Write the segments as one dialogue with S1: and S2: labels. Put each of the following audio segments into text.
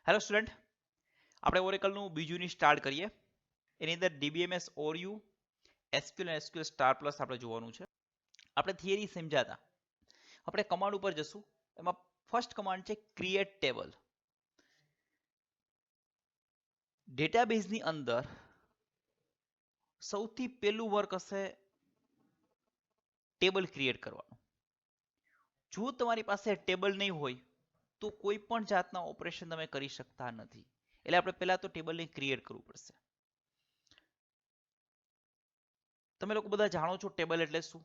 S1: Hello student, આપણે ઓરેકલનું બીજું ની સ્ટાર્ટ કરીએ. એની અંદર ડીબીએમએસ ઓરયુ એસક્યુએલ અને એસક્યુએલ સ્ટાર પ્લસ આપણે જોવાનું છે. આપણે થિયરી સમજાતા, આપણે કમાન્ડ ઉપર જશું. એમાં ફર્સ્ટ કમાન્ડ છે ક્રિએટ ટેબલ. ડેટાબેઝની અંદર સૌથી પહેલું વર્ક હશે ટેબલ ક્રિએટ કરવાનું. જો તમારી પાસે ટેબલ નહીં હોય તો કોઈ પણ જાતના ઓપરેશન તમે કરી શકતા નથી. એટલે આપણે પહેલા તો ટેબલને ક્રિએટ કરવું પડશે. તમે લોકો બધા જાણો છો ટેબલ એટલે શું?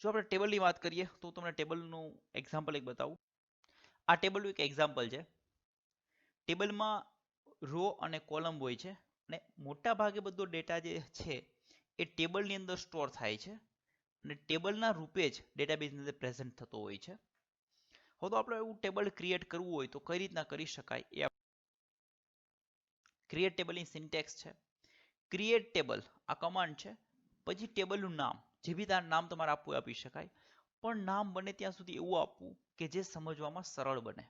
S1: જો આપણે ટેબલની વાત કરીએ તો તમને ટેબલનું એક્ઝામ્પલ એક બતાવું. આ ટેબલનું એક એક્ઝામ્પલ છે. ટેબલમાં રો અને કોલમ હોય છે અને મોટા ભાગે બધો ડેટા જે છે એ ટેબલની અંદર સ્ટોર થાય છે અને ટેબલના રૂપે જ ડેટાબેઝની અંદર પ્રેઝન્ટ થતો હોય છે. હવે તો આપણે એવું ટેબલ ક્રિએટ કરવું હોય તો કઈ રીતના કરી શકાય એ ક્રિએટ ટેબલની સિન્ટેક્સ છે. ક્રિએટ ટેબલ આ કમાન્ડ છે. પછી ટેબલનું નામ, જે બી તાર નામ તમારે આપવું આપી શકાય, પણ નામ બને ત્યાં સુધી એવું આપવું કે જે સમજવામાં સરળ બને.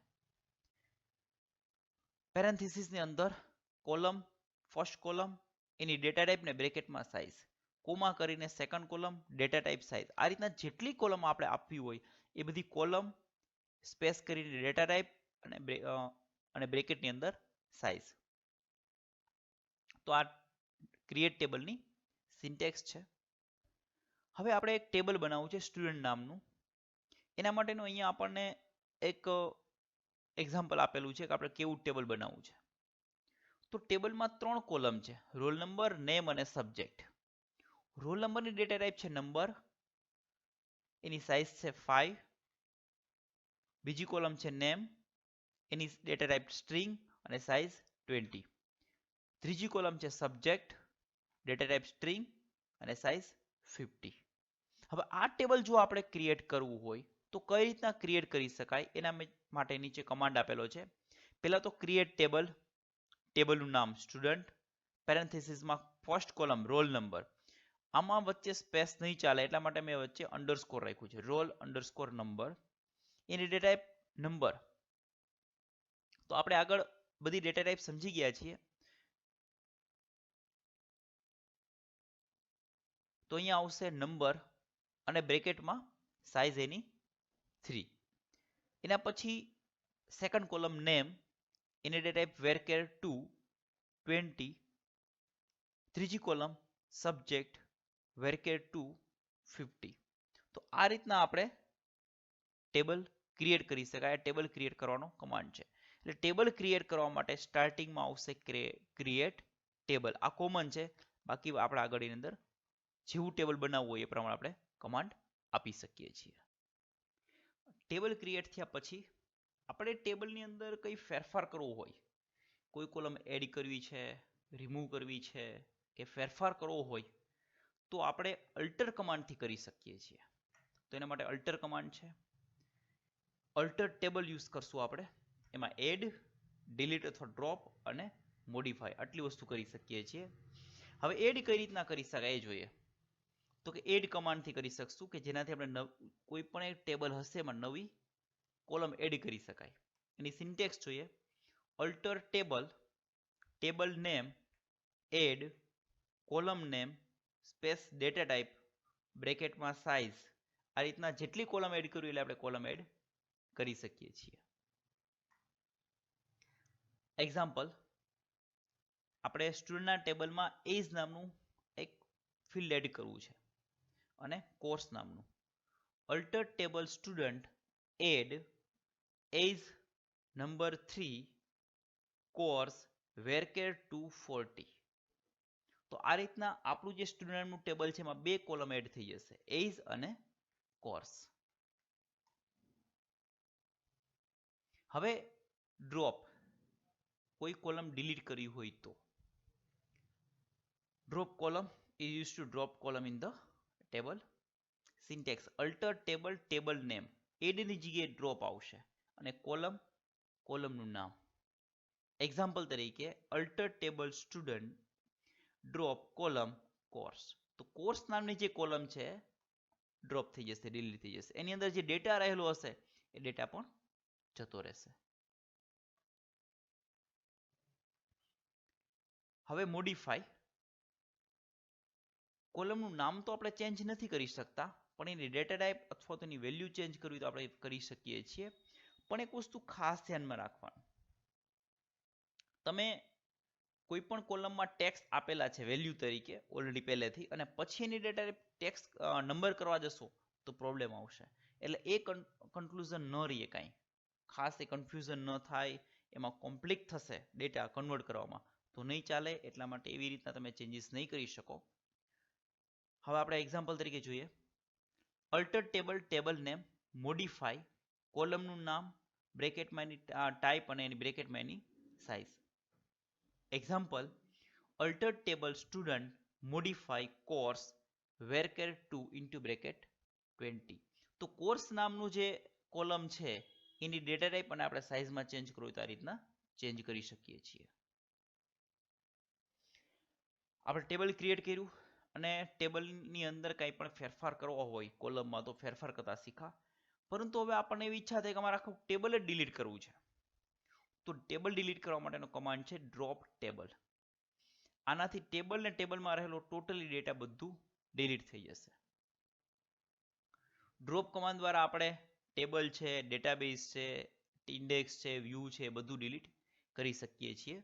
S1: પેરેન્થેસિસની અંદર કોલમ, ફર્સ્ટ કોલમ, એની ડેટા ટાઈપ ને બ્રેકેટમાં સાઇઝ, કોમા કરીને second column, data type size. આ રીતના જેટલી કોલમ આપણે આપવી હોય એ બધી કોલમ, સ્પેસ કરીને ડેટા ટાઈપ અને બ્રેકેટની અંદર સાઇઝ. તો આ ક્રિએટ ટેબલની સિન્ટેક્સ છે. હવે આપણે એક ટેબલ બનાવવું છે સ્ટુડન્ટ નામનું. એના માટેનું અહીંયા આપણને એક એક્ઝામ્પલ આપેલું છે કે આપણે કેવું ટેબલ બનાવવું છે. તો ટેબલમાં 3 કોલમ છે: રોલ નંબર, નેમ અને સબ્જેક્ટ. રોલ નંબરની ડેટા ટાઈપ છે નંબર, એની સાઇઝ છે 5. બીજી કોલમ છે નેમ, એની ડેટા ટાઈપ સ્ટ્રિંગ અને સાઇઝ 20. ત્રીજી કોલમ છે સબ્જેક્ટ, ડેટા ટાઈપ સ્ટ્રિંગ અને સાઇઝ 50. હવે આ ટેબલ જો આપણે ક્રિએટ કરવું હોય તો કઈ રીતના ક્રિએટ કરી શકાય એના માટે નીચે કમાન્ડ આપેલો છે. પહેલા તો ક્રિએટ ટેબલ, ટેબલનું નામ સ્ટુડન્ટ, પેરેન્થેસિસમાં ફર્સ્ટ કોલમ રોલ નંબર. આમાં વચ્ચે સ્પેસ નહીં ચાલે એટલા માટે મેં વચ્ચે અંડરસ્કોર રાખ્યું છે, રોલ અંડરસ્કોર નંબર. એની ડેટા ટાઈપ નંબર. તો આપણે આગળ બધી ડેટા ટાઈપ સમજી ગયા છીએ. તો અહીંયા આવશે નંબર અને બ્રેકેટમાં સાઇઝ એની 3. એના પછી સેકન્ડ કોલમ નેમ, એની ડેટા ટાઈપ વેરકેર 2 20. ત્રીજી કોલમ સબ્જેક્ટ, વેરકેર 2 50. તો આ રીતના આપણે ટેબલ ક્રિએટ કરી શકાય. ટેબલ ક્રિએટ કરવાનો કમાન્ડ છે. એટલે ટેબલ ક્રિએટ કરવા માટે સ્ટાર્ટિંગમાં આવશે ક્રિએટ ટેબલ. આ કોમન છે, બાકી આપણે આગળની અંદર જેવું ટેબલ બનાવવું હોય એ પ્રમાણે આપણે કમાન્ડ આપી શકીએ છીએ. ટેબલ ક્રિએટ થયા પછી આપણે ટેબલની અંદર કંઈ ફેરફાર કરવો હોય, કોઈ કોલમ એડ કરવી છે, રિમૂવ કરવી છે કે ફેરફાર કરવો હોય તો આપણે અલ્ટર કમાન્ડથી કરી શકીએ છીએ. તો એના માટે અલ્ટર કમાન્ડ છે. અલ્ટર ટેબલ યુઝ કરશું આપણે. એમાં એડ, ડિલીટ અથવા ડ્રોપ અને મોડિફાય આટલી વસ્તુ કરી શકીએ છીએ. હવે એડ કઈ રીતના કરી શકાય એ જોઈએ. તો કે એડ કમાન્ડથી કરી શકશું કે જેનાથી આપણે કોઈ પણ એક ટેબલ હશે એમાં નવી કોલમ એડ કરી શકાય. એની સિન્ટેક્સ જોઈએ. Alter table, table name, add, column name, space data type, બ્રેકેટમાં સાઇઝ. આ રીતના જેટલી કોલમ એડ કરવી એટલે આપણે કોલમ એડ કરી શકીએ છીએ. એક્ઝામ્પલ, આપણે સ્ટુડન્ટના ટેબલમાં એજ નામનું એક ફિલ્ડ એડ કરવું છે અને કોર્સ નામનું. અલ્ટર ટેબલ સ્ટુડન્ટ એડ એજ નંબર 3 કોર્સ વેરકેર 240. તો આ રીતના આપણું જે સ્ટુડન્ટનું ટેબલ છે એમાં 2 કોલમ એડ થઈ જશે, એજ અને કોર્સ. હવે ડ્રોપ, કોઈ કોલમ ડિલીટ કરવી હોય તો drop column is used to drop column in the table. Syntax alter table, table name, એડની જગ્યાએ ડ્રોપ આવશે અને કોલમ, કોલમનું નામ. એક્ઝામ્પલ તરીકે alter table student drop column course. તો કોર્સ નામની જે કોલમ છે ડ્રોપ થઈ જશે, ડિલીટ થઈ જશે. એની અંદર જે ડેટા રહેલો હશે એ ડેટા પણ જતો રહેશે. હવે મોડિફાઈ, કોલમનું નામ તો આપણે ચેન્જ નથી કરી શકતા, પણ એની ડેટા ટાઈપ અથવા તો એની વેલ્યુ ચેન્જ કરવી તો આપણે કરી શકીએ છીએ. પણ એક વસ્તુ ખાસ ધ્યાનમાં રાખવાનું, તમે કોઈ પણ કોલમમાં ટેક્સ્ટ આપેલા છે વેલ્યુ તરીકે ઓલરેડી પહેલેથી, અને પછી એની ડેટા ટેક્સ્ટ નંબર કરવા જશો તો પ્રોબ્લેમ આવશે. એટલે એ કન્ક્લુઝન ન રહીએ કાંઈ, ખાસ એ કન્ફ્યુઝન ન થાય, એમાં કોમ્પ્લિક થશે ડેટા કન્વર્ટ કરવામાં તો નહીં ચાલે. એટલા માટે એવી રીતના તમે ચેન્જીસ નહીં કરી શકો. હવે આપણે એક્ઝામ્પલ તરીકે જોઈએ. Alter table table name modify કોલમનું નામ બ્રેકેટમાં એની ટાઈપ અને એની બ્રેકેટમાં એની size. Example alter table student modify course varchar 2 into bracket 20. તો કોર્સ નામનું જે કોલમ છે એની ડેટા ટાઈપ અને આપણે સાઇઝમાં ચેન્જ કરવું તો આ રીતના ચેન્જ કરી શકીએ છીએ. આપણે ટેબલ ક્રિએટ કર્યું અને ટેબલની અંદર કંઈ પણ ફેરફાર કરવો હોય કોલમમાં તો ફેરફાર કરતા શીખા. પરંતુ હવે આપણને એવી ઈચ્છા થાય કે અમારે આખું ટેબલ જ ડિલીટ કરવું છે. તો ટેબલ ડિલીટ કરવા માટેનો કમાન્ડ છે ડ્રોપ ટેબલ. આનાથી ટેબલ ને ટેબલમાં રહેલો ટોટલી ડેટા બધું ડિલીટ થઈ જશે. ડ્રોપ કમાન્ડ દ્વારા આપણે ટેબલ છે, ડેટાબેઝ છે, ઇન્ડેક્સ છે, વ્યૂ છે બધું ડિલીટ કરી શકીએ છીએ.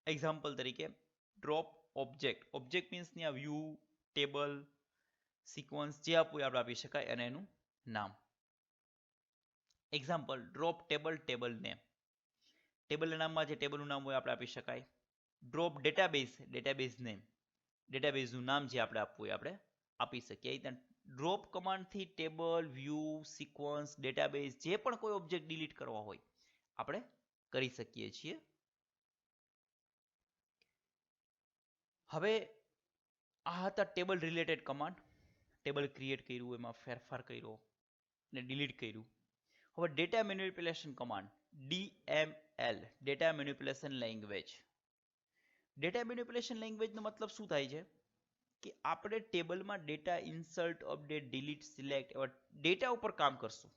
S1: એક્ઝામ્પલ તરીકે ડ્રોપ ઓબ્જેક્ટ. ઓબ્જેક્ટ મીન્સ ત્યાં વ્યૂ, ટેબલ, સિક્વન્સ જે આપવું આપણે આપી શકાય અને એનું નામ. Example drop table table name. ટેબલના નામમાં જે ટેબલનું નામ હોય આપણે આપી શકાય. Drop database database name. ડેટાબેઝનું નામ જે આપણે આપવું હોય આપણે આપી શકીએ. ડ્રોપ કમાન્ડથી ટેબલ, વ્યૂ, સિક્વન્સ, ડેટાબેઝ જે પણ કોઈ ઓબ્જેક્ટ ડિલીટ કરવા હોય આપણે કરી શકીએ છીએ. હવે આ હતા table related command. Table create કર્યું, એમાં ફેરફાર કર્યો અને ડિલીટ કર્યું. હવે data manipulation command DML, data manipulation language. Data manipulation લેંગ્વેજનો મતલબ શું થાય છે કે આપણે ટેબલમાં data insert, update, delete, select એવા ડેટા ઉપર કામ કરશું.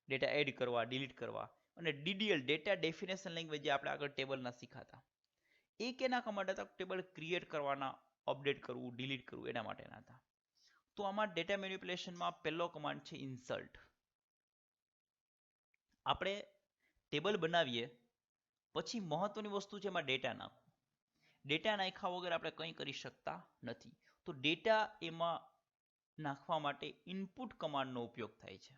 S1: ડેટા એડ કરવા, ડિલીટ કરવા. અને DDL ડેટા ડેફિનેશન લેંગ્વેજ જે આપણે આગળ ટેબલના શીખાતા, એ કેના કમાન્ડ હતા? ટેબલ ક્રિએટ કરવાના, અપડેટ કરવું, ડિલીટ કરવું એના માટેના હતા. તો આમાં ડેટા મેનિપ્યુલેશનમાં પહેલો કમાન્ડ છે ઇન્સર્ટ. આપણે ટેબલ બનાવીએ પછી મહત્વની વસ્તુ છે એમાં ડેટા નાખવું. ડેટા નાખ્યા વગર આપણે કંઈ કરી શકતા નથી. તો ડેટા એમાં નાખવા માટે ઇનપુટ કમાન્ડનો ઉપયોગ થાય છે.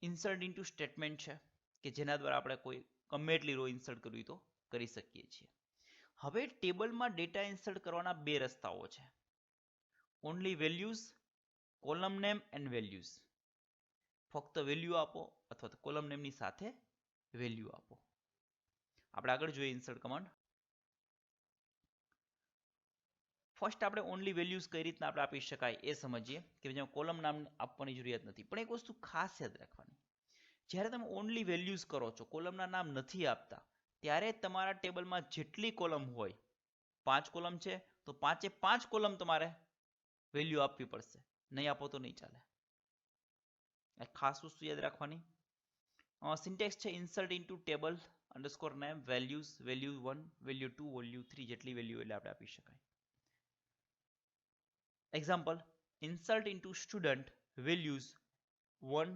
S1: ઇન્સર્ટ ઇન્ટુ સ્ટેટમેન્ટ છે કે જેના દ્વારા આપણે કોઈ ગમે એટલી રો ઇન્સર્ટ કરવી તો કરી શકીએ છીએ. હવે ટેબલમાં ડેટા ઇન્સર્ટ કરવાના બે રસ્તાઓ છે. Only values, column name and values. ફક્ત વેલ્યુ આપો અથવા તો કોલમ નેમની સાથે વેલ્યુ આપો. આપણે આગળ જોઈએ ઇન્સર્ટ કમાન્ડ. ફર્સ્ટ આપણે ઓનલી વેલ્યુઝ કઈ રીતના આપણે આપી શકાય એ સમજીએ કે જેમાં કોલમ નામ આપવાની જરૂરિયાત નથી. પણ એક વસ્તુ ખાસ યાદ રાખવાની, જ્યારે તમે ઓનલી વેલ્યુઝ કરો છો, કોલમના નામ નથી આપતા, ત્યારે તમારા ટેબલમાં જેટલી કોલમ હોય, 5 કોલમ છે તો 5 કોલમ તમારે વેલ્યુ આપવી પડશે. નહીં આપો તો નહીં ચાલે. ખાસ વસ્તુ યાદ રાખવાની. સિન્ટેક્સ છે insert into table underscore name values, value 1, value 2, value 3 જેટલી વેલ્યુ એટલે આપણે આપી શકાય. Example insert into student values 1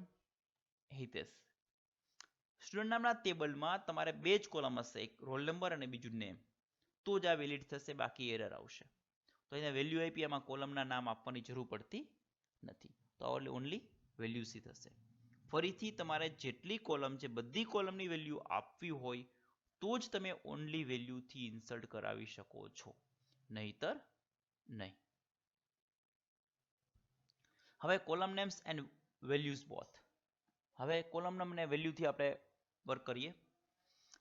S1: Hitesh. Student નામના ટેબલમાં તમારે બે જ કોલમ હશે, એક રોલ નંબર અને બીજું નેમ. તો જ આ વેલિડ થશે, બાકી એરર આવશે. તો અહીંયા વેલ્યુ આપી, એમાં કોલમના નામ આપવાની જરૂર પડતી નથી. તો ઓનલી વેલ્યુઝ થી થશે. ફરીથી તમારે જેટલી કોલમ છે બધી કોલમની વેલ્યુ આપવી હોય તો જ તમે ઓનલી વેલ્યુથી ઇન્સર્ટ કરાવી શકો છો, નહીતર નહીં. હવે column names and values both. હવે કોલમ નેમ અને વેલ્યુથી આપણે વર્ક કરીએ.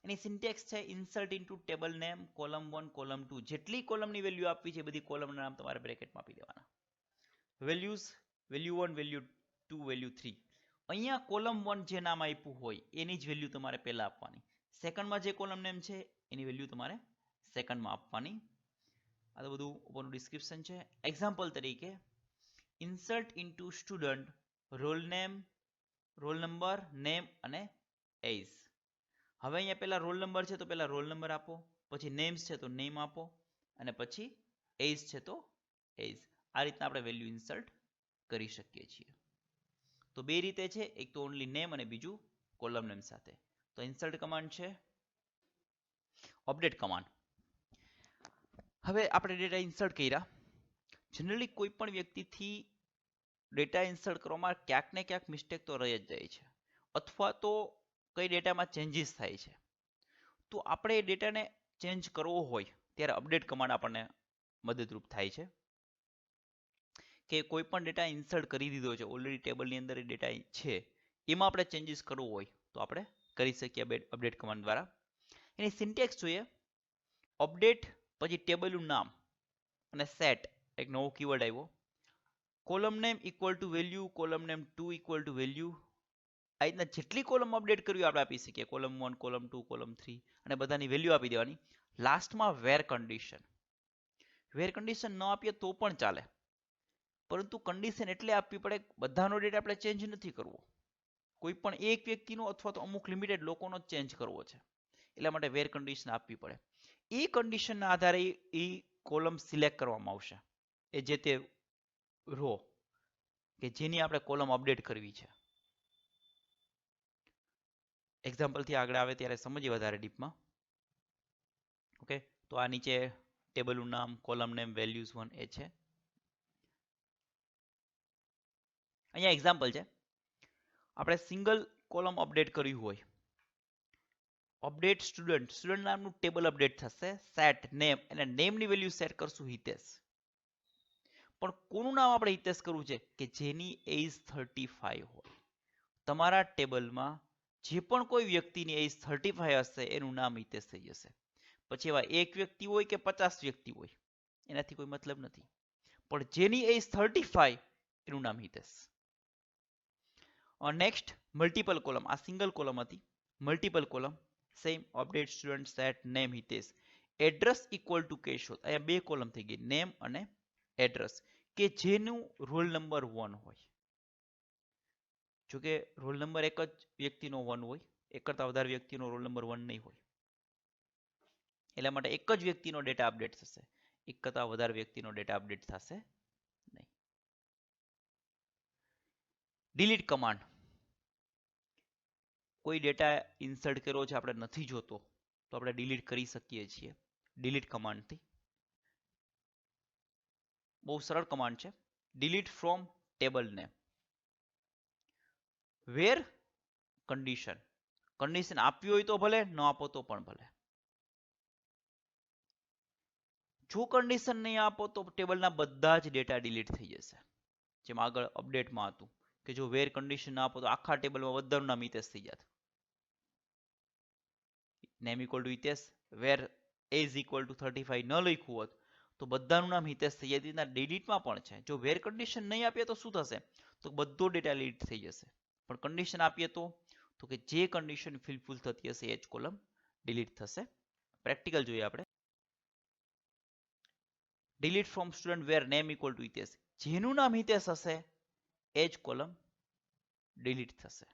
S1: એની સિન્ટેક્સ છે insert into table name column 1, column 2. જેટલી કોલમની વેલ્યુ આપવી છે બધી કોલમના નામ તમારે બ્રેકેટમાં આપી દેવાના. Values, value 1, value 2, value 3. અહીંયા કોલમ 1 જે નામ આપ્યું હોય એની જ વેલ્યુ તમારે પહેલા આપવાની. સેકન્ડમાં જે કોલમ નેમ છે એની વેલ્યુ તમારે સેકન્ડમાં આપવાની. આ તો બધું ઉપરનું ડિસ્ક્રિપ્શન છે. એક્ઝામ્પલ તરીકે insert into student roll number, name અને એજ. હવે અહીંયા પેલા રોલ નંબર છે તો પેલા રોલ નંબર આપો, પછી નેમ્સ છે તો નેમ આપો, અને પછી એજ છે તો એજ. આ રીતના આપણે વેલ્યુ ઇન્સર્ટ કરી શકીએ છીએ. તો બે રીતે છે, એક તો ઓનલી નેમ અને બીજું કોલમ નેમ સાથે. તો ઇન્સર્ટ કમાન્ડ છે, અપડેટ કમાન્ડ. હવે આપણે ડેટા ઇન્સર્ટ કર્યા. જનરલી કોઈ પણ વ્યક્તિથી ડેટા ઇન્સર્ટ કરવામાં ક્યાંક ને ક્યાંક મિસ્ટેક તો રહી જ જાય છે, અથવા તો કઈ ડેટામાં ચેન્જીસ થાય છે. તો આપણે એ ડેટાને ચેન્જ કરવો હોય ત્યારે અપડેટ કમાન્ડ આપણને મદદરૂપ થાય છે. કે કોઈ પણ ડેટા ઇન્સર્ટ કરી દીધો છે, ઓલરેડી ટેબલની અંદર એ ડેટા છે, એમાં આપણે ચેન્જીસ કરવું હોય તો આપણે કરી શકીએ અપડેટ કમાન્ડ દ્વારા. એની સિન્ટેક્સ જોઈએ, અપડેટ પછી ટેબલનું નામ અને સેટ, એક નવો કીવર્ડ આવ્યો. Column name equal two value, column name 2 equal to value. આ રીતના જેટલી કોલમ અપડેટ કરવી આપણે આપી શકીએ, કોલમ 1, કોલમ 2, કોલમ 3, અને બધાની વેલ્યુ આપી દેવાની. લાસ્ટમાં વેર કન્ડિશન. વેર કન્ડિશન ન આપીએ તો પણ ચાલે, પરંતુ કન્ડિશન એટલે આપવી પડે, બધાનો ડેટા આપણે ચેન્જ નથી કરવો, કોઈ પણ એક વ્યક્તિનો અથવા તો અમુક લિમિટેડ લોકોનો ચેન્જ કરવો છે, એટલા માટે વેર કન્ડિશન આપવી પડે. એ કન્ડિશનના આધારે એ કોલમ સિલેક્ટ કરવામાં આવશે, એ જે તે રો કે જેની આપણે કોલમ અપડેટ કરવી છે. એક્ઝામ્પલથી આગળ આવે ત્યારે સમજીએ વધારે ડીપમાં. ઓકે, તો આ નીચે ટેબલનું નામ, કોલમ નેમ, વેલ્યુઝ 1 એ છે. અહીંયા એક્ઝામ્પલ છે, આપણે સિંગલ કોલમ અપડેટ કર્યું હોય, અપડેટ સ્ટુડન્ટ, સ્ટુડન્ટ નામનું ટેબલ અપડેટ થશે, સેટ નેમ, અને નેમની વેલ્યુ સેટ કરશું હિતેશ. પણ કોનું નામ આપણે હિતેશ કરવું છે કે જેની એજ 35 હોય. તમારા ટેબલમાં જે પણ કોઈ વ્યક્તિની એજ 35 હશે એનું નામ હિતેશ થઈ જશે. પછી એવા એક વ્યક્તિ હોય કે 50 વ્યક્તિ હોય, એનાથી કોઈ મતલબ નથી, પણ જેની એજ 35 એનું નામ હિતેશ. નેક્સ્ટ મલ્ટિપલ કોલમ, આ સિંગલ કોલમ હતી, multiple column, same update student set name Hitesh, address equal to Keshod. અહીંયા બે કોલમ થઈ ગઈ, નેમ અને એડ્રેસ, કે જેનું રોલ નંબર 1 હોય. જોકે રોલ નંબર એક જ વ્યક્તિનો 1 હોય, એક કરતા વધારે વ્યક્તિનો રોલ નંબર 1 નહીં હોય, એટલા માટે એક જ વ્યક્તિનો ડેટા અપડેટ થશે, એક કરતા વધારે વ્યક્તિનો ડેટા અપડેટ થશે નહીં. ડિલીટ કમાન્ડ, કોઈ ડેટા ઇન્સર્ટ કર્યો છે આપણે નથી જોતો તો આપણે ડિલીટ કરી શકીએ છીએ ડિલીટ કમાન્ડથી. બહુ સરળ કમાન્ડ છે. Delete from table name. Where condition, condition આપવી હોય તો ભલે, ન આપો તો પણ ભલે. જો કન્ડિશન નહીં આપો તો ટેબલના બધા જ ડેટા ડિલીટ થઈ જશે, જેમ આગળ અપડેટમાં હતું કે જો વેર કન્ડિશન ના આપો તો આખા ટેબલમાં બધાનું નામ હિતેશ થઈ જાત. Name equal to Hitesh, where age equal to 35 ન લખ્યું હોત તો બધાનું નામ હિતેશ થઈ જાય. ડિલીટમાં પણ છે, જો વેર કન્ડિશન નહીં આપીએ તો શું થશે, તો બધો ડેટા ડિલીટ થઈ જશે. પણ કન્ડિશન આપીએ તો કે જે કન્ડિશન ફિલફુલ થતી હશે એ જ કોલમ ડિલીટ થશે. પ્રેક્ટિકલ જોઈએ આપણે. Delete from student where name equal to Hitesh, જેનું નામ હિતેશ હશે એ જ કોલમ ડિલીટ થશે.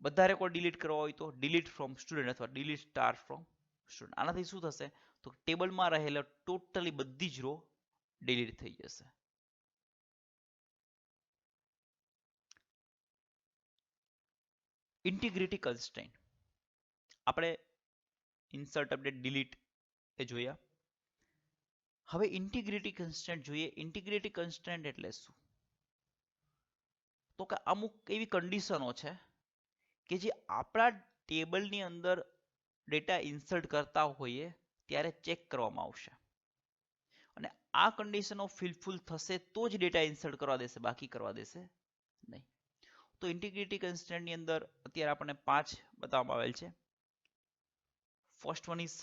S1: બધા રેકોર્ડ ડિલીટ કરવા હોય તો ડિલીટ ફ્રોમ સ્ટુડન્ટ અથવા ડિલીટ સ્ટાર ફ્રોમ સ્ટુડન્ટ. આનાથી શું થશે તો ટેબલમાં રહેલા ટોટલી બધી જ રો ડિલીટ થઈ જશે. ઇન્ટિગ્રિટી કન્સ્ટ્રેન્ટ, આપણે ઇન્સર્ટ અપડેટ ડિલીટ એ જોયા. હવે ઇન્ટિગ્રિટી કન્સ્ટ્રેન્ટ જોઈએ. ઇન્ટિગ્રિટી કન્સ્ટ્રેન્ટ એટલે શું, તો કે અમુક એવી કન્ડિશનો છે કે જે આપણા ટેબલની અંદર ડેટા ઇન્સર્ટ કરતા હોઈએ ત્યારે ચેક કરવામાં આવશે, અને આ કન્ડિશનો ફિલફુલ થશે તો જ ડેટા ઇન્સર્ટ કરવા દેશે, બાકી કરવા દેશે નહીં. તો ઇન્ટિગ્રિટી કન્સ્ટ્રેન્ટની અંદર અત્યારે આપણને 5 બતાવવામાં આવેલ છે. First one is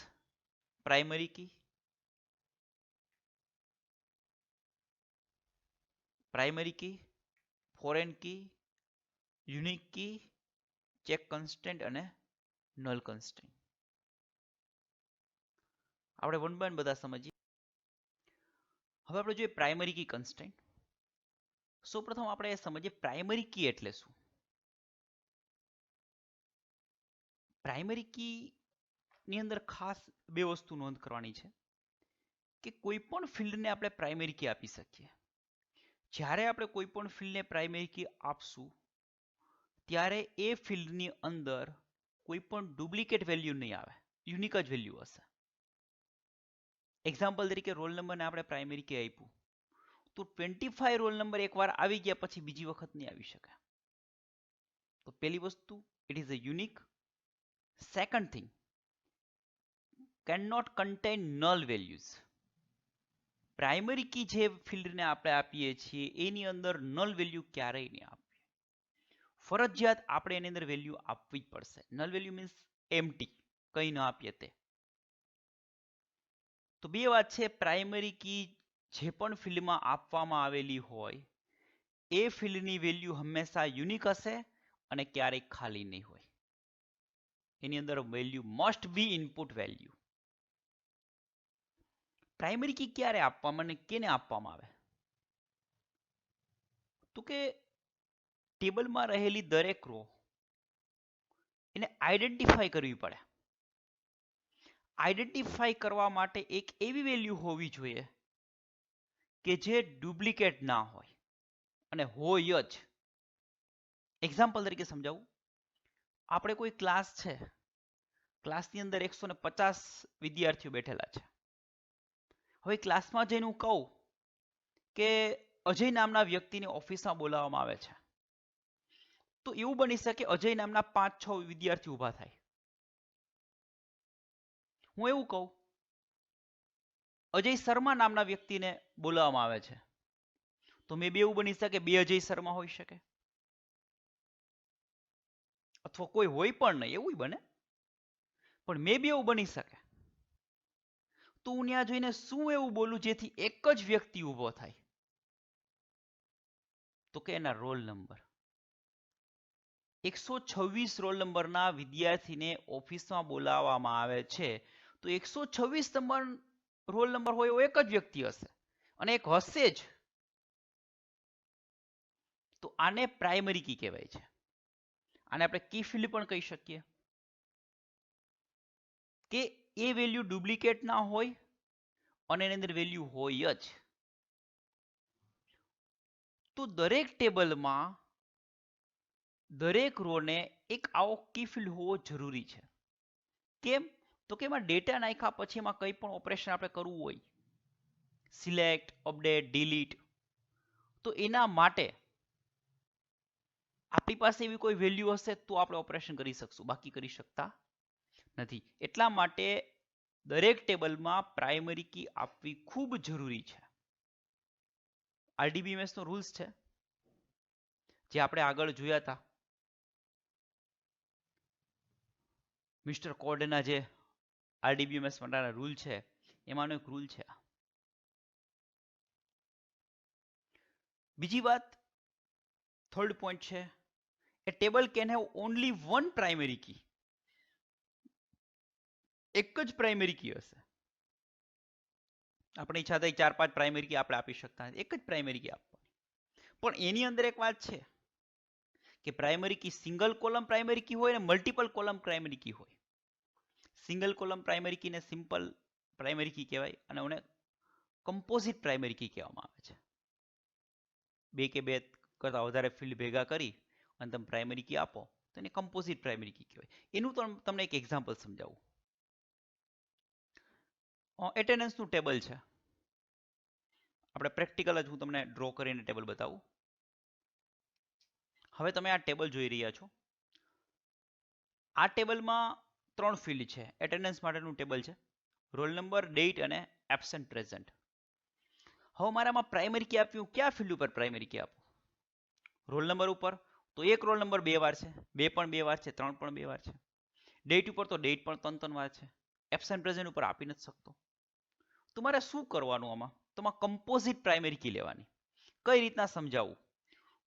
S1: primary key. Primary key, foreign key, unique key, check constraint અને નલ કન્સ્ટ્રેન્ટ. આપણે વન બાય વન બધા સમજીએ. હવે આપણે જોઈએ પ્રાઇમરી કી કન્સ્ટ્રેન્ટ. સૌપ્રથમ આપણે સમજીએ પ્રાઇમરી કી એટલે શું. પ્રાઇમરી કી ની અંદર ખાસ બે વસ્તુ નોંધ કરવાની છે કે કોઈ પણ ફિલ્ડને આપણે પ્રાઇમરી કી આપી શકીએ. જ્યારે આપણે કોઈ પણ ફિલ્ડને પ્રાઇમરી કી આપશું ત્યારે એ ફિલ્ડની અંદર કોઈ પણ ડુપ્લિકેટ વેલ્યુ નહીં આવે, યુનિક જ વેલ્યુ હશે. એક્ઝામ્પલ તરીકે રોલ નંબરને આપણે પ્રાઇમરી કી આપ્યું તો 25 રોલ નંબર એકવાર આવી ગયા પછી બીજી વખત નહીં આવી શકે. તો પહેલી વસ્તુ, it is a unique. Second thing, can not contain null values. Primary key જે ફિલ્ડને આપણે આપીએ છીએ એની અંદર નલ વેલ્યુ ક્યારેય નહીં આપીએ. ફરજિયાત આપણે એની અંદર વેલ્યુ આપવી જ પડશે. નલ વેલ્યુ મીન્સ એમ્પ્ટી, કંઈ ન આપીએ તે. તો બે વાત છે, પ્રાઇમરી કી જે પણ ફિલ્ડમાં આપવામાં આવેલી હોય એ ફિલ્ડની વેલ્યુ હંમેશા યુનિક હશે અને ક્યારેય ખાલી નહીં હોય. એની અંદર value must be input value. Primary key ક્યારે આપવામાં અને કેને આપવામાં આવે? તો કે ટેબલમાં રહેલી દરેક રો એને આઈડેન્ટિફાઈ કરવી પડે. આઈડેન્ટિફાઈ કરવા માટે એક એવી વેલ્યુ હોવી જોઈએ કે જે ડુપ્લિકેટ ના હોય અને હોય જ. એક્ઝામ્પલ તરીકે સમજાવું, આપણે કોઈ ક્લાસ છે, ક્લાસની અંદર 150 વિદ્યાર્થીઓ બેઠેલા છે. હવે ક્લાસમાં જઈને હું કહું કે અજય નામના વ્યક્તિને ઓફિસમાં બોલાવવામાં આવે છે, તો એવું બની શકે અજય નામના 5-6 વિદ્યાર્થી ઊભા થાય. હું એવું કહું અજય શર્મા નામના વ્યક્તિને બોલાવવામાં આવે છે, તો મે બી એવું બની શકે 2 અજય શર્મા હોઈ શકે, અથવા કોઈ હોય પણ નહીં, એવું બને, પણ મે બી એવું બની શકે. તો હું ત્યાં જોઈને શું એવું બોલું જેથી એક જ વ્યક્તિ ઊભો થાય? તો કે એના રોલ નંબર. 126 રોલ નંબરના વિદ્યાર્થીને ઓફિસમાં બોલાવવામાં આવે છે, તો 126 રોલ નંબર હોય એવો એક જ વ્યક્તિ હશે અને એક હશે જ. તો આને પ્રાઇમરી કી કહેવાય છે. આને આપણે કી ફિલ્ડ પણ કહી શકીએ કે એ વેલ્યુ ડુપ્લિકેટ ના હોય અને એની અંદર વેલ્યુ હોય જ. તો દરેક ટેબલમાં દરેક રોને એક આવો કી ફિલ્ડ હોવો જરૂરી છે. કેમ? તો કે એમાં ડેટા નાખ્યા પછી એમાં કંઈ પણ ઓપરેશન આપણે કરવું હોય, સિલેક્ટ, અપડેટ, ડિલીટ, તો એના માટે આપણી પાસે એવી કોઈ વેલ્યુ હશે તો આપણે ઓપરેશન કરી શકશું, બાકી કરી શકતા નથી. એટલા માટે દરેક ટેબલમાં પ્રાઇમરી કી આપવી ખૂબ જરૂરી છે. RDBMS નો રૂલ્સ છે જે આપણે આગળ જોયા હતા. મિસ્ટર કોડના જે RDBMS માટેના રૂલ છે એમાંનો એક રૂલ છે. બીજી વાત, થર્ડ પોઈન્ટ છે, a table can have only one primary key. એક જ પ્રાઇમરી કી હશે. આપણે ઈચ્છા થાય 4-5 પ્રાઇમરી કી આપણે આપી શકતા નથી, એક જ પ્રાઇમરી કી આપવાની. પણ એની અંદર એક વાત છે કે primary key single column primary key હોય અને મલ્ટિપલ કોલમ પ્રાઇમરી કી હોય. સિંગલ કોલમ પ્રાઇમરી કીને સિમ્પલ પ્રાઇમરી કી કહેવાય અને એને કમ્પોઝિટ પ્રાઇમરી કી કહેવામાં આવે છે. બે કે બે કરતા વધારે ફિલ્ડ ભેગા કરી અને તમે પ્રાઇમરી કી આપો તો એને કમ્પોઝિટ પ્રાઇમરી કી કહેવાય. એનું તમને એક એક્ઝામ્પલ સમજાવું. એટેન્ડન્સનું ટેબલ છે. આપણે પ્રેક્ટિકલ જ હું તમને ડ્રો કરીને ટેબલ બતાવું. હવે તમે આ ટેબલ જોઈ રહ્યા છો. આ ટેબલમાં 3 ફિલ્ડ છે. એટેન્ડન્સ માટેનું ટેબલ છે, રોલ નંબર, ડેટ અને એબસન્ટ પ્રેઝન્ટ. હવે મારામાં પ્રાઇમરી કી આપ્યું, કયા ફિલ્ડ ઉપર પ્રાઇમરી કી આપું? રોલ નંબર ઉપર, તો એક રોલ નંબર 2 વાર છે, 2 પણ 2 વાર છે, 3 પણ 2 વાર છે. ડેટ ઉપર તો ડેટ પણ 3 વાર છે. એબસન્ટ પ્રેઝન્ટ ઉપર આપી નથી શકતો. તો મારે શું કરવાનું આમાં? તો કમ્પોઝિટ પ્રાઇમરી કી લેવાની. કઈ રીતના સમજાવું?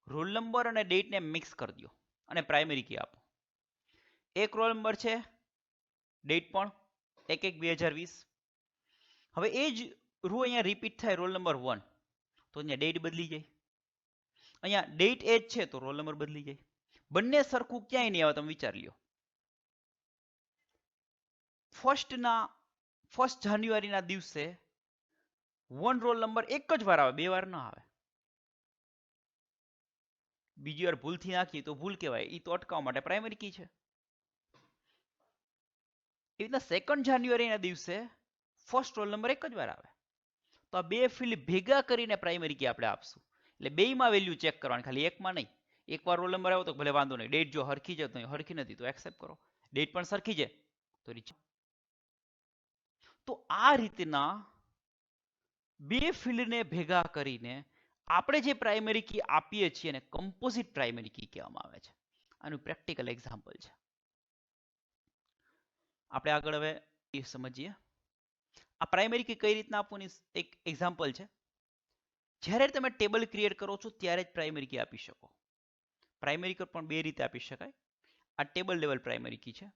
S1: રોલ નંબર અને ડેટને મિક્સ કરી દો અને પ્રાઇમરી કી આપો. એક રોલ નંબર છે, ડેટ પણ 1/1/2020. હવે એ જ રો અહીંયા રિપીટ થાય, રોલ નંબર 1, તો અહીંયા ડેટ બદલી જાય. અહીંયા ડેટ એજ છે તો રોલ નંબર બદલી જાય. બંને સરખું ક્યાંય નહીં આવે, તમે વિચારી લ્યો. ફર્સ્ટ જાન્યુઆરીના દિવસે વન રોલ નંબર એક જ વાર આવે, 2 વાર ના આવે. બીજી વાર ભૂલથી નાખીએ તો ભૂલ કહેવાય, એ તો અટકાવવા માટે પ્રાઇમરી કી છે. એ રીતના સેકન્ડ જાન્યુઆરીના દિવસે ફર્સ્ટ રોલ નંબર એક જ વાર આવે, તો આ બે ફિલ્ડ ભેગા કરીને પ્રાઇમરી કી આપણે આપશું. એટલે બેયમાં વેલ્યુ ચેક કરવાની, ખાલી એકમાં નહીં. એકવાર રોલ નંબર આવ્યો તો ભલે વાંધો નહીં, ડેટ જો હરખી છે તો હરખી નથી તો એક્સેપ્ટ કરો, ડેટ પણ સરખી છે તો તો આ રીતના બે ફિલ્ડને ભેગા કરીને આપણે જે પ્રાઇમરી કી આપીએ છીએ એને કમ્પોઝિટ પ્રાઇમરી કી કહેવામાં આવે છે. આનું પ્રેક્ટિકલ એક્ઝામ્પલ છે. આપણે આગળ હવે એ સમજીએ. આ પ્રાઇમરી કી કઈ રીતના આપવાની એક એક્ઝામ્પલ છે. જ્યારે તમે ટેબલ ક્રિએટ કરો છો ત્યારે જ પ્રાઇમરી કી આપી શકો. પ્રાઇમરી કી પણ બે રીતે આપી શકાય. આ ટેબલ લેવલ પ્રાઇમરી કી છે.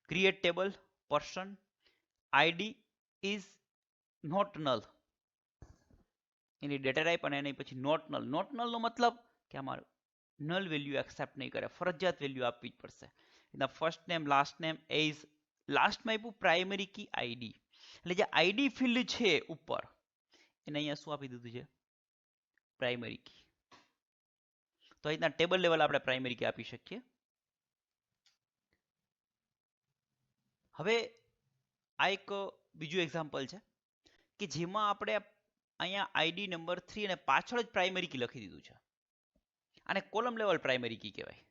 S1: Create table person ID is not null, એની ડેટા ટાઈપ અને એની પછી નોટ નલ. નોટ નલ નો મતલબ કે આમાં નલ વેલ્યુ એક્સેપ્ટ નહીં કરે, ફરજિયાત વેલ્યુ આપવી જ પડશે. એના first name last name as, લાસ્ટમાં આપ્યું પ્રાઇમરી કી આઈડી, એટલે જે આઈડી ફિલ્ડ છે ઉપર એને અહીંયા શું આપી દીધું છે, પ્રાઇમરી કી. તો આ રીતના ટેબલ લેવલ આપણે પ્રાઇમરી કી આપી શકીએ. હવે આ એક બીજું એક્ઝામ્પલ છે કે જેમાં આપણે અહીંયા આઈડી નંબર 3 અને પાછળ જ પ્રાઇમરી કી લખી દીધું છે. આને કોલમ લેવલ પ્રાઇમરી કી કહેવાય.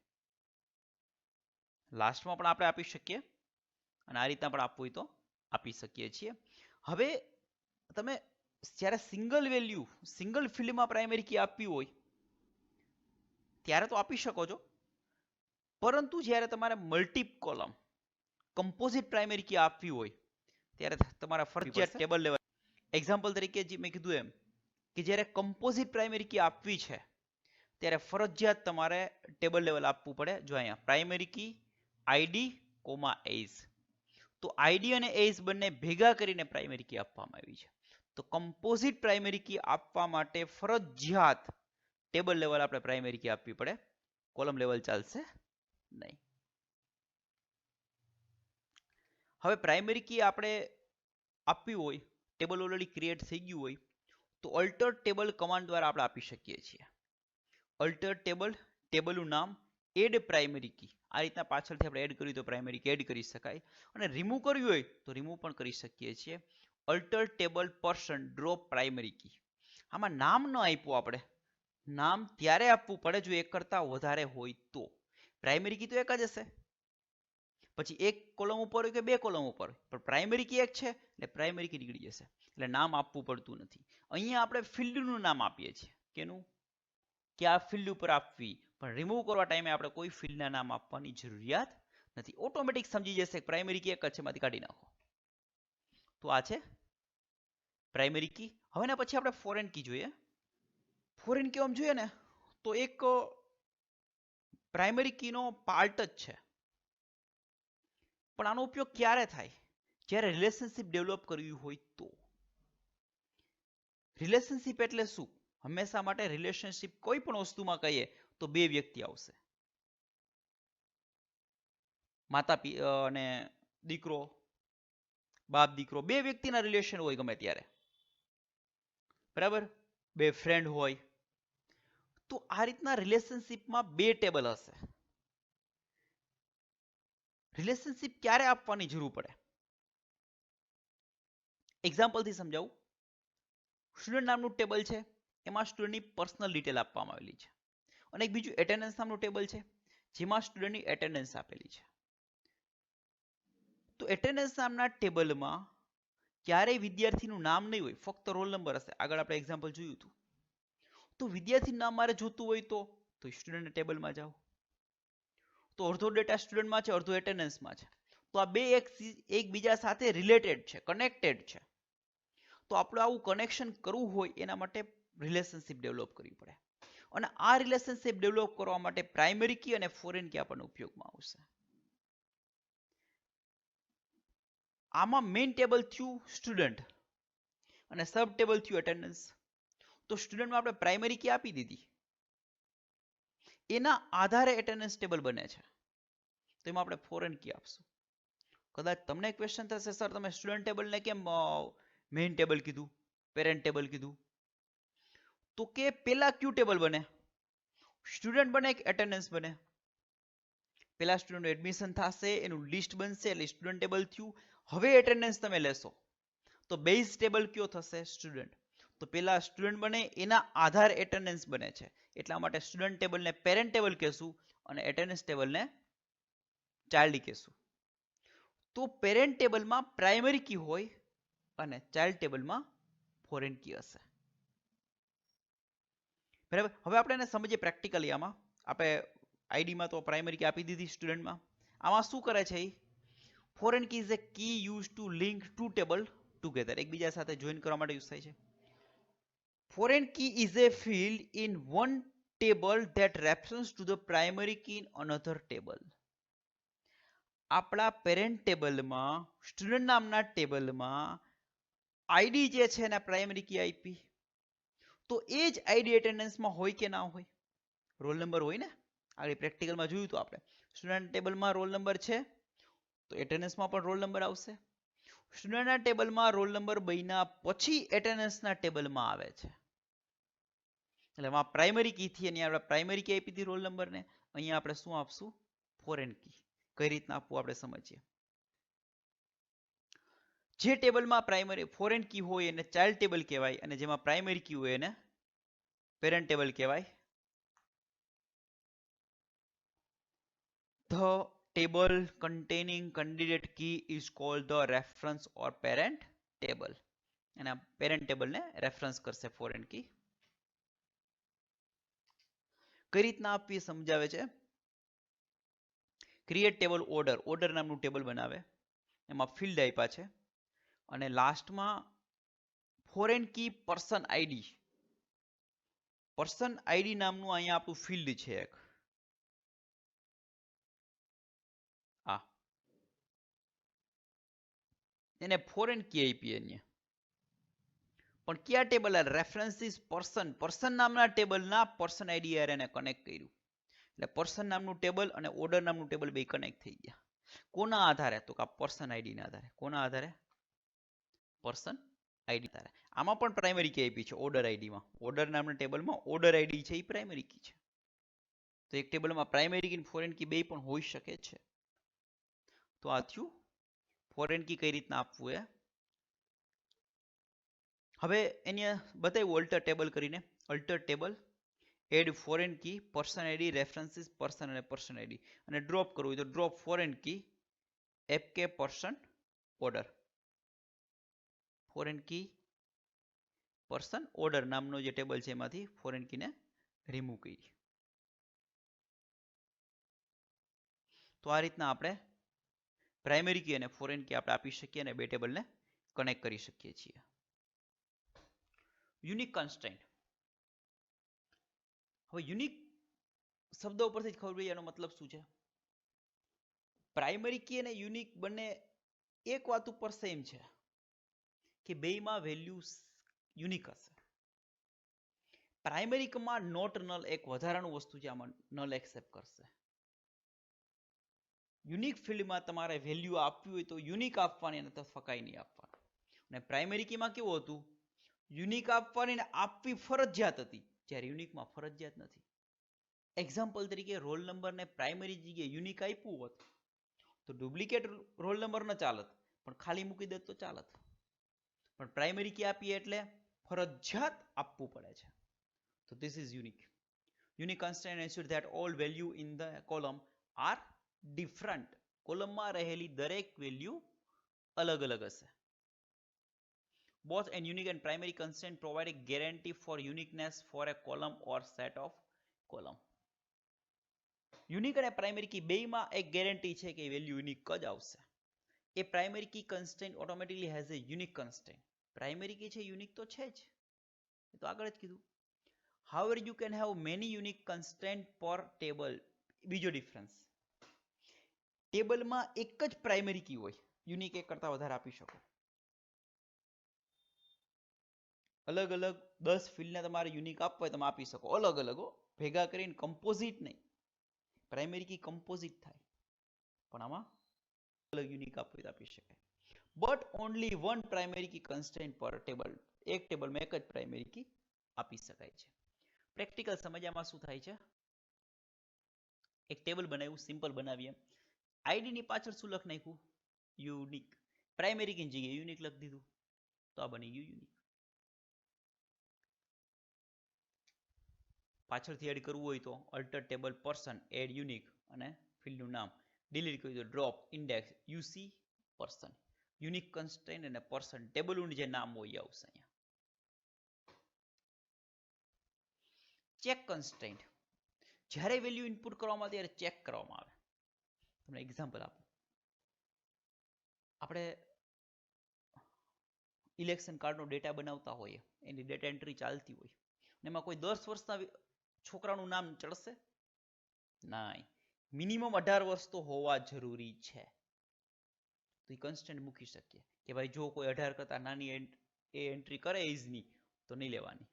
S1: લાસ્ટમાં પણ આપણે આપી શકીએ અને આ રીતના પણ આપવું હોય તો આપી શકીએ છીએ. હવે તમે જ્યારે સિંગલ વેલ્યુ સિંગલ ફિલ્ડમાં પ્રાઇમરી કી આપવી હોય ત્યારે તો આપી શકો છો, પરંતુ જ્યારે તમારે multi column composite primary key આપવી હોય ત્યારે તમારા ફરજિયાત ટેબલ લેવલ. એક્ઝામ્પલ તરીકે જે મેં કીધું એમ કે જ્યારે કમ્પોઝિટ પ્રાઇમરી કી આપવી છે ત્યારે ફરજિયાત તમારે ટેબલ લેવલ આપવું પડે. જો અહીંયા primary key ID comma as, તો આઈડી અને એઝ બંને ભેગા કરીને પ્રાઇમરી કી આપવામાં આવી છે. તો કમ્પોઝિટ પ્રાઇમરી કી આપવા માટે ફરજિયાત ટેબલ લેવલ આપણે પ્રાઇમરી કી આપવી પડે, કોલમ લેવલ ચાલશે નહીં. હવે પ્રાઇમરી કી આપણે આપવી હોય, ટેબલ ઓલરેડી ક્રિએટ થઈ ગયું હોય તો અલ્ટર ટેબલ કમાન્ડ દ્વારા આપણે આપી શકીએ છીએ. અલ્ટર ટેબલ, ટેબલનું નામ, એડ પ્રાઇમરી કી. આ રીતના પાછળથી આપણે એડ કર્યું તો પ્રાઇમરી કી એડ કરી શકાય, અને રિમૂવ કરવી હોય તો રિમૂવ પણ કરી શકીએ છીએ. Alter table person drop primary key. આમાં નામ ન આપ્યું આપણે, નામ ત્યારે આપવું પડે જો એક કરતા વધારે હોય તો. પ્રાઇમરી કી તો એક જ હશે, પછી એક કોલમ ઉપર હોય કે બે કોલમ ઉપર, પણ પ્રાઇમરી કી એક છે એટલે પ્રાઇમરી કી નીકળી જશે, એટલે નામ આપવું પડતું નથી. અહીંયા આપણે ફિલ્ડનું નામ આપીએ છીએ, કેનું, કે આ ફિલ્ડ ઉપર આપવી, પણ રિમૂવ કરવા ટાઈમે આપણે કોઈ ફિલ્ડના નામ આપવાની જરૂરિયાત નથી. ઓટોમેટિક સમજી જશે કે પ્રાઇમરી કી એક જ છે, માંથી કાઢી નાખો. તો આ છે પ્રાઇમરી કી. હવે એના પછી આપણે ફોરેન કી જોઈએ. ફોરેન કી આમ જોઈએ ને તો એક પ્રાઇમરી કીનો પાર્ટ જ છે, પણ આનો ઉપયોગ ક્યારે થાય, જ્યારે રિલેશનશિપ ડેવલપ કરવી હોય તો. રિલેશનશિપ એટલે શું? હંમેશા માટે રિલેશનશિપ કોઈ પણ વસ્તુમાં કહીએ તો બે વ્યક્તિ આવશે, માતા અને દીકરો, બાપ દીકરો, બે વ્યક્તિના રિલેશન હોય ગમે ત્યારે, બરાબર, બે ફ્રેન્ડ હોય. તો આ રીતના રિલેશનશિપમાં બે ટેબલ હશે. રિલેશનશિપ ક્યારે આપવાની જરૂર પડે, એક્ઝામ્પલથી સમજાવું. સ્ટુડન્ટ નામનું ટેબલ છે, એમાં સ્ટુડન્ટની પર્સનલ ડિટેલ આપવામાં આવેલી છે, અને એક બીજું એટેન્ડન્સ નામનું ટેબલ છે જેમાં સ્ટુડન્ટની એટેન્ડન્સ આપેલી છે. તો એટેન્ડન્સ નામના ટેબલમાં ક્યારેય વિદ્યાર્થીનું નામ નહીં હોય, ફક્ત રોલ નંબર હશે. આગળ આપણે એક્ઝામ્પલ જોયું હતું. તો વિદ્યાર્થીનું નામ મારે જોતું હોય તો સ્ટુડન્ટ ટેબલમાં જાઓ, તો અડધો ડેટા સ્ટુડન્ટમાં છે, અડધો એટેન્ડન્સમાં છે. તો આ બે એકબીજા સાથે રિલેટેડ છે, કનેક્ટેડ છે. તો આપણે આવું કનેક્શન કરવું હોય એના માટે રિલેશનશિપ ડેવલપ કરવી પડે, અને આ રિલેશનશિપ ડેવલપ કરવા માટે પ્રાઇમરી કી અને ફોરેન કી આપણને ઉપયોગમાં આવશે. આમાં મેઇન ટેબલ થયું સ્ટુડન્ટ અને સબ ટેબલ થયું એટેન્ડન્સ. તો તો સ્ટુડન્ટમાં આપણે પ્રાઇમરી કી આપી દીધી, એના આધારે એટેન્ડન્સ ટેબલ બને છે, તો એમાં આપણે ફોરેન કી આપશું. કદાચ તમને ક્વેશ્ચન થશે સર તમે સ્ટુડન્ટ ટેબલને કેમ મેઇન ટેબલ કીધું, પેરેન્ટ ટેબલ કીધું, તો કે પેલા ક્યુ ટેબલ બને, સ્ટુડન્ટ બને કે એટેન્ડન્સ બને? પેલા સ્ટુડન્ટ એડમિશન થશે, એનું લિસ્ટ બનશે એટલે સ્ટુડન્ટ ટેબલ થયું. હવે એટેન્ડન્સ તમે લેશો તો બેઝ ટેબલ કયો થશે? સ્ટુડન્ટ. તો પેલા સ્ટુડન્ટ બને એના આધારે એટેન્ડન્સ બને છે, એટલા માટે સ્ટુડન્ટ ટેબલને પેરેન્ટ ટેબલ કહેશું અને એટેન્ડન્સ ટેબલને ચાઇલ્ડ કહેશું. તો પેરેન્ટ ટેબલમાં પ્રાઇમરી કી હોય અને ચાઇલ્ડ ટેબલમાં ફોરેન કી હશે. બરાબર. હવે આપણે એને સમજીએ પ્રેક્ટિકલી. આમાં આપણે આઈડીમાં તો પ્રાઇમરી કી આપી દીધી, સ્ટુડન્ટમાં આમાં શું કરે છે? Foreign key is a key use to link to table together, એકબીજા સાથે જોઈન કરવા માટે યુઝ થાય છે. Foreign key is a field in one table that reference to the primary key in another table. આપણા પેરેન્ટ ટેબલમાં, student નામના ટેબલમાં આઈડી જે છે એને પ્રાઇમરી કી આપી, તો એ જ આઈડી એટેન્ડન્સમાં હોય કે ના હોય? રોલ નંબર હોય ને, આગળ પ્રેક્ટિકલમાં જોયું તો આપણે. સ્ટુડન્ટ ટેબલમાં રોલ નંબર છે તો એટેન્ડન્સમાં પણ રોલ નંબર આવશે. સ્ટુડન્ટના ટેબલમાં રોલ નંબર બન્યા પછી એટેન્ડન્સના ટેબલમાં આવે છે, એટલે એમાં પ્રાઇમરી કી થી અહીંયા આપણે પ્રાઇમરી કી આપી હતી રોલ નંબરને, અહીંયા આપણે શું આપશું? Foreign key. કઈ રીતના આપવું આપણે સમજીએ. જે ટેબલમાં પ્રાઇમરી ફોરેન કી હોય એને ચાઇલ્ડ ટેબલ કહેવાય, અને જેમાં પ્રાઇમરી કી હોય એને પેરેન્ટ ટેબલ કહેવાય. The table containing candidate key is called the reference or parent table. એના પેરેન્ટ ટેબલને રેફરન્સ કરશે ફોરેન કી. કઈ રીતના આપવી સમજાવે છે. ક્રિએટ ટેબલ ઓર્ડર, ઓર્ડર નામનું ટેબલ બનાવે, એમાં ફિલ્ડ આપ્યા છે અને લાસ્ટમાં foreign key person ID, person ID નામનું અહીંયા આપણું ફિલ્ડ છે એક. આ એને ફોરેન કી આપી અહીંયા, પણ કયા ટેબલ? રેફરન્સીસ પર્સન, પર્સન નામના ટેબલના પર્સન આઈડી યાર એને કનેક્ટ કર્યું, એટલે પર્સન નામનું ટેબલ અને ઓર્ડર નામનું ટેબલ બે કનેક્ટ થઈ ગયા. કોના આધારે? તો કે પર્સન આઈડી ના આધારે. કોના આધારે? પર્સન આઈડી આધારે. આમાં પણ પ્રાઇમરી કી આપી છે ઓર્ડર આઈડીમાં, ઓર્ડર નામના ટેબલમાં ઓર્ડર આઈડી છે એ પ્રાઇમરી કી છે. તો એક ટેબલમાં પ્રાઇમરી કી અને ફોરેન કી બે પણ હોઈ શકે છે. તો આ થયું ફોરેન કી કઈ રીતના આપવું એ. હવે એને બતાવ્યું અલ્ટર ટેબલ કરીને. Alter table, add foreign key, person ID, references person અને પર્સન આઈડી, અને ડ્રોપ કરવું હોય તો drop foreign key FK person order. Foreign key person order નામનો જે ટેબલ છે એમાંથી ફોરેન કીને રિમૂવ કરી. તો આ રીતના આપણે પ્રાઇમરી કી અને ફોરેન કી આપણે આપી શકીએ અને બે ટેબલને કનેક્ટ કરી શકીએ છીએ. Unique constraint. હવે યુનિક શબ્દ ઉપરથી જ ખબર પડી એનો મતલબ શું છે. પ્રાઇમરી કી અને યુનિક બંને એક વાત ઉપર સેમ છે કે બેયમાં વેલ્યુ યુનિક હશે. પ્રાઇમરી કીમાં નોટ નલ એક વધારાનું વસ્તુ છે, આમાં નલ એક્સેપ્ટ કરશે. યુનિક ફિલ્ડમાં તમારે વેલ્યુ આપવી હોય તો યુનિક આપવાની અને તો ફકાઈ નહીં આપવાની. અને પ્રાઇમરી કીમાં કેવું હતું? યુનિક આપવાની ને આપવી ફરજિયાત હતી, જ્યારે યુનિકમાં ફરજિયાત નથી. એક્ઝામ્પલ તરીકે રોલ નંબરને પ્રાઇમરી જગ્યાએ યુનિક આપ્યું હોત તો ડુપ્લિકેટ રોલ નંબર ન ચાલત, પણ ખાલી મૂકી દેત તો ચાલત. પણ પ્રાઇમરી કી આપીએ એટલે ફરજિયાત આપવું પડે છે. તો this is unique. Unique constraint ensure that all value in the column are different. કોલમમાં રહેલી દરેક વેલ્યુ અલગ અલગ હશે. Both and unique and primary constraint provide a guarantee for uniqueness for a column or set of column. Unique અને primary key બેયમાં એક guarantee છે કે વેલ્યુ યુનિક જ આવશે. A primary key constraint automatically has a unique constraint. Primary key છે unique તો છે જ, એ તો આગળ જ કીધું. However, you can have many unique constraint per table. બીજો ડિફરન્સ, ટેબલમાં એક જ પ્રાઇમરી કી હોય, યુનિક એક કરતા વધારે આપી શકો. અલગ અલગ 10 ફિલ્ડને તમારે યુનિક આપવા હોય તમે આપી શકો, અલગ અલગ હો, ભેગા કરીને કમ્પોઝિટ નહીં. પ્રાઇમરી કી કમ્પોઝિટ થાય, પણ આમાં અલગ યુનિક આપવું હોય તો આપી શકાય. But only one primary key constraint per table. એક ટેબલમાં એક જ પ્રાઇમરી કી આપી શકાય છે. પ્રેક્ટિકલ સમજવામાં શું થાય છે, એક ટેબલ બનાવ્યું, સિમ્પલ બનાવીએ, આઈડી ની પાછળ શું લખ નાખ્યું, યુનિક. પ્રાઇમરી કી જગ્યાએ યુનિક લખી દીધું, તો આ બની ગયું યુનિક. પાછળથી એડ કરવું હોય તો alter table person add unique અને ફિલ્ડનું નામ, ડિલીટ કર્યું તો drop index UC person. Unique constraint અને પર્સન ટેબલનું જે નામ હોય એ આવશે અહીંયા. ચેક કન્સ્ટ્રેન્ટ, જ્યારે વેલ્યુ ઇનપુટ કરવામાં આવે ત્યારે ચેક કરવામાં આવે. તમને એક્ઝામ્પલ આપું, આપણે ઇલેક્શન કાર્ડનો ડેટા બનાવતા હોઈએ, એની ડેટા એન્ટ્રી ચાલતી હોય, એમાં કોઈ 10 વર્ષના છોકરાનું નામ ચડશે નહીં, મિનિમમ 18 વર્ષ તો હોવા જરૂરી છે. તો એ કન્સ્ટન્ટ મૂકી શકીએ કે ભાઈ જો કોઈ 18 કરતા નાની એ એન્ટ્રી કરે એજની તો નહીં લેવાની.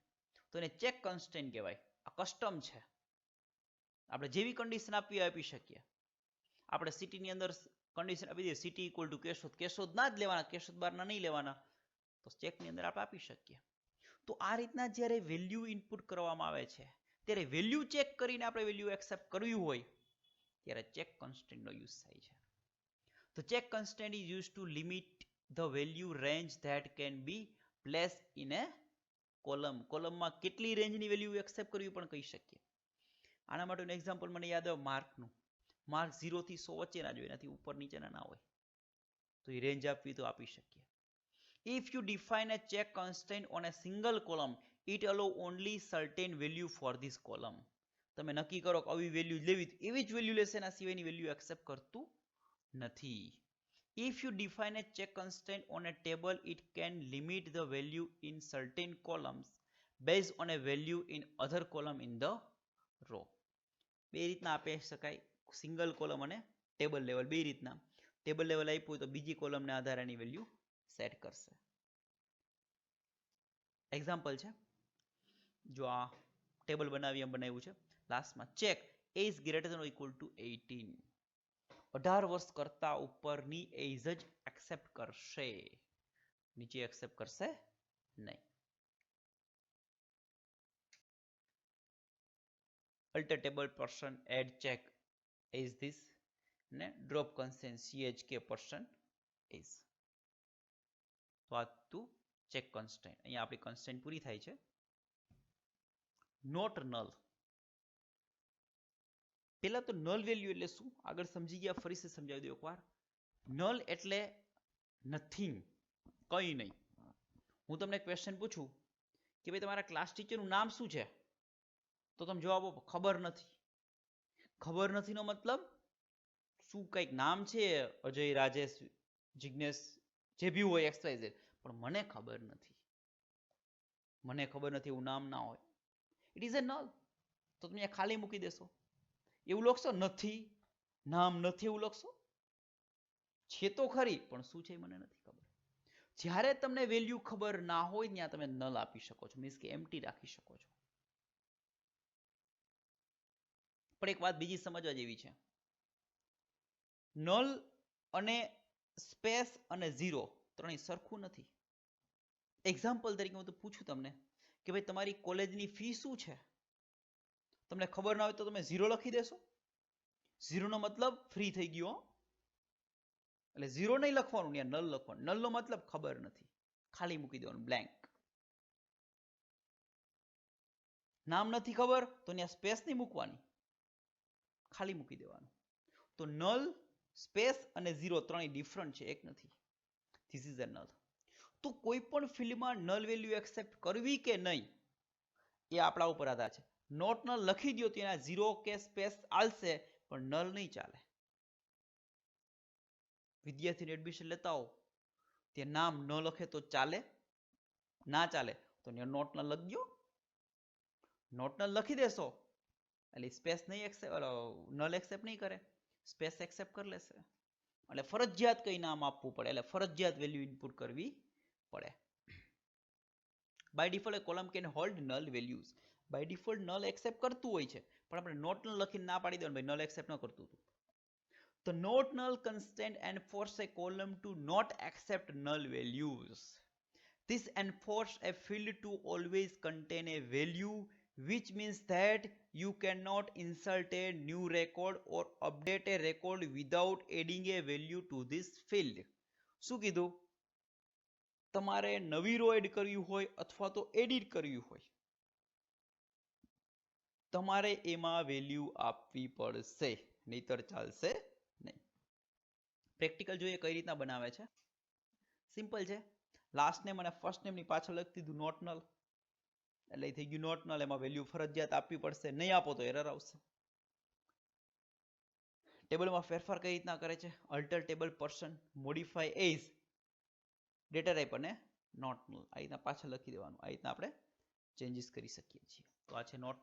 S1: તો એને ચેક કન્સ્ટન્ટ કહેવાય. આ કસ્ટમ છે, આપણે જેવી કન્ડિશન આપી શકીએ. આપણે સિટીની અંદર કન્ડિશન આપી દઈએ city equal to Keshod, Keshod ના જ લેવાના, કેશોદ બારના નહીં લેવાના, તો ચેકની અંદર આપણે આપી શકીએ. તો આ રીતના જ્યારે વેલ્યુ ઇનપુટ કરવામાં આવે છે ત્યારે વેલ્યુ ચેક કરીને આપણે વેલ્યુ એક્સેપ્ટ કરવી હોય ત્યારે ચેક કન્સ્ટ્રેન્ટનો યુઝ થાય છે. The check constant is used to limit the value range that can be placed in a column. કોલમમાં કેટલી રેન્જની વેલ્યુ એક્સેપ્ટ કરવી પણ કહી શકીએ. આના માટેનું એક્ઝામ્પલ મને યાદ આવે માર્કનું. માર્ક 0 થી 100 વચ્ચેના જોઈએ, એનાથી ઉપર નીચેના ના હોય, તો એ રેન્જ આપવી તો આપી શકીએ. If you define a check constant on a single column, it allow only certain value for this column. તમે નક્કી કરો કે આવી વેલ્યુ લેવી, એવી જ વેલ્યુ લેશે, એના સિવાયની વેલ્યુ એક્સેપ્ટ કરતું નથી. If you define a check constant on a table, it can limit the value in certain columns based on a value in other column in the row. બે રીતના આપી શકાય, સિંગલ કોલમ અને table level બે રીતના. Table level આપ્યું હોય તો બીજી કોલમને આધારે એની વેલ્યુ સેટ કરશે. એક્ઝામ્પલ છે, જો આ ટેબલ બનાવી એમ બનાવ્યું છે, લાસ્ટમાં check age greater than or equal to 18. 18 વર્ષ કરતા ઉપરની એજ જ એક્સેપ્ટ કરશે, નીચે એક્સેપ્ટ કરશે નહીં. Alter table person add check age this ને drop constraint CHK person age. તો આ તું ચેક કન્સ્ટેન્ટ, અહીંયા આપણી કન્સ્ટેન્ટ પૂરી થાય છે. નોટ નલ, પેલા તો નલ વેલ્યુ એટલે શું આગળ સમજી ગયા, ફરીથી સમજાવી દઉં એકવાર. નલ એટલે નથિંગ, કંઈ નહીં. હું તમને ક્વેશ્ચન પૂછું કે ભાઈ તમારા ક્લાસ ટીચરનું નામ શું છે, તો તમે જવાબ આપો ખબર નથી. ખબર નથીનો મતલબ શું, કંઈક નામ છે અજય, રાજેશ, જિજ્ઞેશ, જે બી હોય XYZ, પણ મને ખબર નથી. મને ખબર નથી એવું નામ ના હોય, ઇટ ઇઝ અ નલ. તો તમે ખાલી મૂકી દેશો, એવું લખશો નથી, નામ નથી એવું લખશો, છે તો ખરી પણ શું છે મને નથી ખબર. જ્યારે તમને વેલ્યુ ખબર ના હોય ત્યાં તમે નલ આપી શકો છો, મીન્સ કે એમ્પ્ટી રાખી શકો છો. પણ એક વાત બીજી સમજવા જેવી છે, નલ અને સ્પેસ અને ઝીરો ત્રણેય સરખું નથી. એક્ઝામ્પલ તરીકે હું તો પૂછું તમને કે ભાઈ તમારી કોલેજની ફી શું છે, તમને ખબર ના હોય તો તમે ઝીરો લખી દેશો. ઝીરો નો મતલબ ફ્રી થઈ ગયો, એટલે ઝીરો નહીં લખવાનું, ત્યાં નલ લખવાનું. નલ નો મતલબ ખબર નથી, ખાલી મૂકી દેવાનું, બ્લેન્ક. નામ નથી ખબર તો ત્યાં સ્પેસ નહીં મૂકવાની, ખાલી મૂકી દેવાનું. તો નલ, સ્પેસ અને ઝીરો ત્રણેય ડિફરન્ટ છે, એક નથી. This is a null. તો કોઈ પણ ફિલ્ડમાં નલ વેલ્યુ એક્સેપ્ટ કરવી કે નહીં એ આપણા ઉપર આધાર છે. નોટ નલ લખી દો તો એના ઝીરો કે સ્પેસ ચાલશે, પણ નલ નહીં ચાલે. વિદ્યાર્થીને એડમિશન લેતા હો ત્યાં નામ ન લખે તો ચાલે, ના ચાલે તો નોટ નલ લખી દો. નોટ નલ લખી દેશો એટલે સ્પેસ નહીં એક્સેપ્ટ, નલ એક્સેપ્ટ નહીં કરે, સ્પેસ એક્સેપ્ટ કરી લેશે. એટલે ફરજિયાત કઈ નામ આપવું પડે, એટલે ફરજિયાત વેલ્યુ ઇનપુટ કરવી પડે. By default column can hold null values. By default null accept કરતું હોય છે, પણ આપણે નોટ નલ લખીને ના પાડી દેવાનું ભાઈ નલ એક્સેપ્ટ ન કરતું હતું. The not null constraint enforces a column to not accept null values. This enforces a field to always contain a value, which means that you cannot insert a new record or update a record without adding a value to this field. શું કીધું? તમારે નવી row add કરવી હોય અથવા તો edit કરવી હોય, તમારે એમાં વેલ્યુ આપવી પડશે, નહીતર ચાલશે નહીં. પ્રેક્ટિકલ જોઈએ કઈ રીતના બનાવે છે. સિમ્પલ છે. લાસ્ટ નેમ અને ફર્સ્ટ નેમની પાછળ લખી દીધું નોટ નલ, એટલે થઈ ગયું નોટ નલ. એમાં વેલ્યુ ફરજિયાત આપવી પડશે, નહીં આપો તો એરર આવશે. ટેબલમાં ફેરફાર કઈ રીતના કરે છે? Alter table person modify as data type અને નોટ નલ, આ રીતના પાછળ લખી દેવાનું. આ રીતના આપણે ચેન્જીસ કરી શકીએ છીએ. તો આ છે નોટ